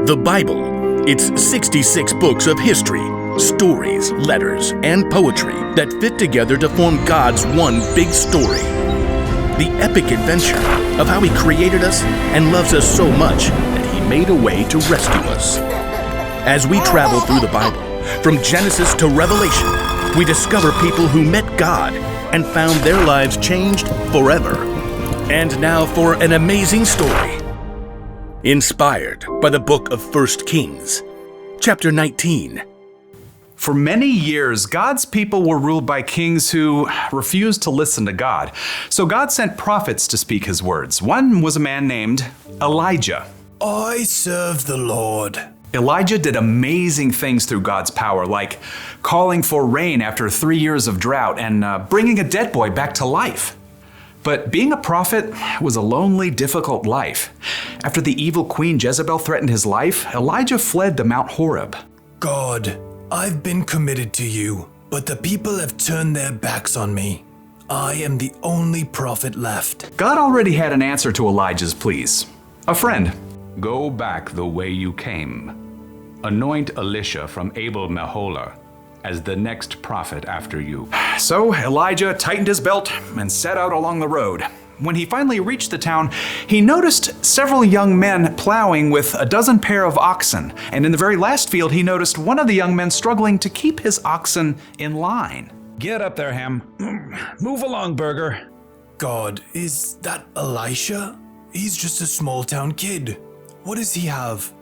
The Bible. It's 66 books of history, stories, letters, and poetry that fit together to form God's one big story. The epic adventure of how He created us and loves us so much that He made a way to rescue us. As we travel through the Bible, from Genesis to Revelation, we discover people who met God and found their lives changed forever. And now for an amazing story. Inspired by the book of 1 Kings, chapter 19. For many years, God's people were ruled by kings who refused to listen to God. So God sent prophets to speak His words. One was a man named Elijah. I serve the Lord. Elijah did amazing things through God's power, like calling for rain after 3 years of drought and bringing a dead boy back to life. But being a prophet was a lonely, difficult life. After the evil queen Jezebel threatened his life, Elijah fled to Mount Horeb. God, I've been committed to you, but the people have turned their backs on me. I am the only prophet left. God already had an answer to Elijah's pleas. A friend. Go back the way you came. Anoint Elisha from Abel Meholah as the next prophet after you. So Elijah tightened his belt and set out along the road. When he finally reached the town, he noticed several young men plowing with a dozen pair of oxen. And in the very last field, he noticed one of the young men struggling to keep his oxen in line. Get up there, Ham. Move along, Burger. God, is that Elisha? He's just a small town kid. What does he have?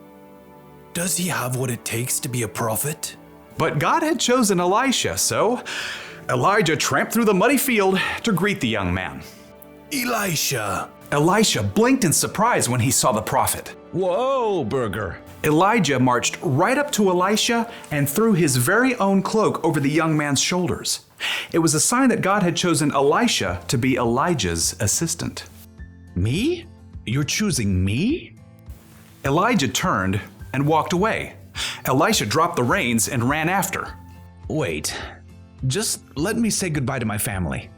Does he have what it takes to be a prophet? But God had chosen Elisha, so Elijah tramped through the muddy field to greet the young man. Elisha! Elisha blinked in surprise when he saw the prophet. Whoa, Burger. Elijah marched right up to Elisha and threw his very own cloak over the young man's shoulders. It was a sign that God had chosen Elisha to be Elijah's assistant. Me? You're choosing me? Elijah turned and walked away. Elisha dropped the reins and ran after. Wait, just let me say goodbye to my family.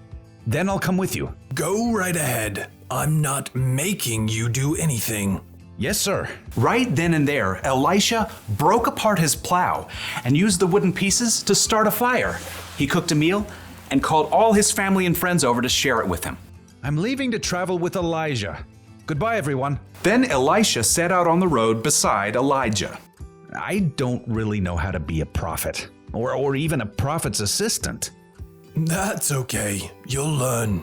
Then I'll come with you. Go right ahead. I'm not making you do anything. Yes, sir. Right then and there, Elisha broke apart his plow and used the wooden pieces to start a fire. He cooked a meal and called all his family and friends over to share it with him. I'm leaving to travel with Elijah. Goodbye, everyone. Then Elisha set out on the road beside Elijah. I don't really know how to be a prophet, or even a prophet's assistant. That's okay. You'll learn.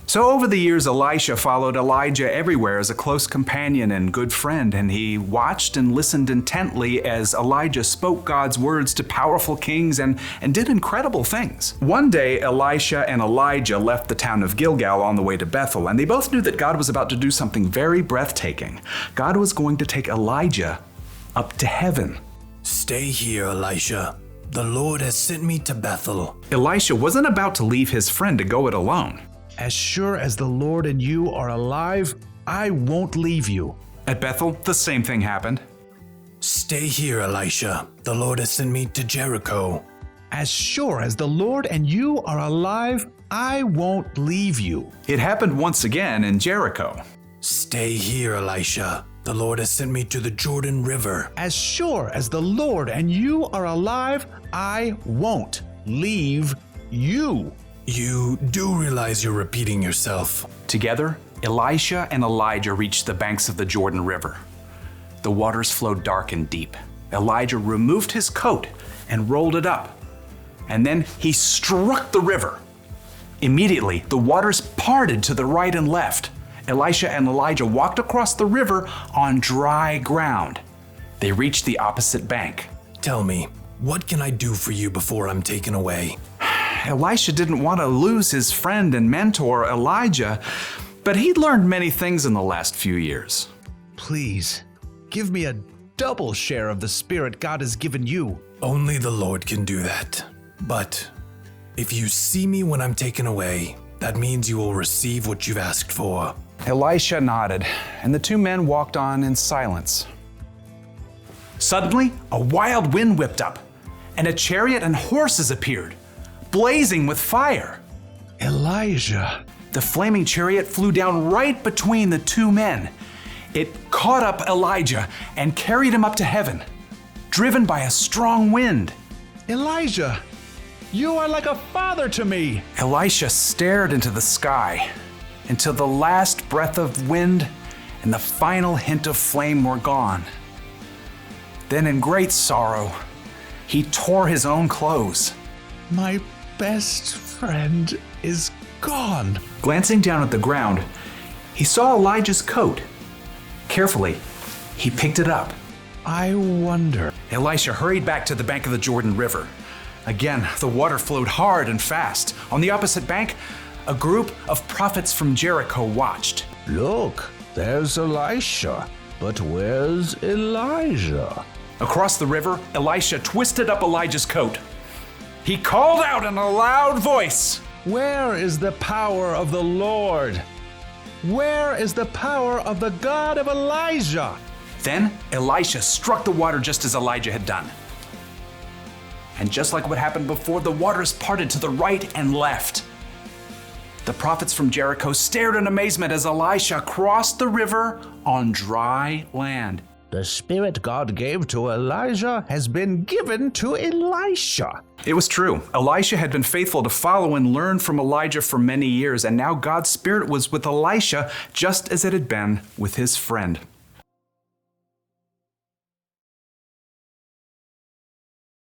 So over the years, Elisha followed Elijah everywhere as a close companion and good friend, and he watched and listened intently as Elijah spoke God's words to powerful kings and did incredible things. One day, Elisha and Elijah left the town of Gilgal on the way to Bethel, and they both knew that God was about to do something very breathtaking. God was going to take Elijah up to heaven. Stay here, Elisha. The Lord has sent me to Bethel. Elisha wasn't about to leave his friend to go it alone. As sure as the Lord and you are alive, I won't leave you. At Bethel, the same thing happened. Stay here, Elisha. The Lord has sent me to Jericho. As sure as the Lord and you are alive, I won't leave you. It happened once again in Jericho. Stay here, Elisha. The Lord has sent me to the Jordan River. As sure as the Lord and you are alive, I won't leave you. You do realize you're repeating yourself. Together, Elisha and Elijah reached the banks of the Jordan River. The waters flowed dark and deep. Elijah removed his coat and rolled it up. And then he struck the river. Immediately, the waters parted to the right and left. Elisha and Elijah walked across the river on dry ground. They reached the opposite bank. Tell me, what can I do for you before I'm taken away? Elisha didn't want to lose his friend and mentor, Elijah, but he'd learned many things in the last few years. Please, give me a double share of the Spirit God has given you. Only the Lord can do that. But if you see me when I'm taken away, that means you will receive what you've asked for. Elisha nodded, and the two men walked on in silence. Suddenly, a wild wind whipped up, and a chariot and horses appeared, blazing with fire. Elijah. The flaming chariot flew down right between the two men. It caught up Elijah and carried him up to heaven, driven by a strong wind. Elijah, you are like a father to me. Elisha stared into the sky until the last breath of wind and the final hint of flame were gone. Then, in great sorrow, he tore his own clothes. My best friend is gone. Glancing down at the ground, he saw Elijah's coat. Carefully, he picked it up. I wonder. Elisha hurried back to the bank of the Jordan River. Again, the water flowed hard and fast. On the opposite bank, a group of prophets from Jericho watched. Look, there's Elisha. But where's Elijah? Across the river, Elisha twisted up Elijah's coat. He called out in a loud voice, Where is the power of the Lord? Where is the power of the God of Elijah? Then Elisha struck the water just as Elijah had done. And just like what happened before, the waters parted to the right and left. The prophets from Jericho stared in amazement as Elisha crossed the river on dry land. The spirit God gave to Elijah has been given to Elisha. It was true. Elisha had been faithful to follow and learn from Elijah for many years, and now God's spirit was with Elisha just as it had been with his friend.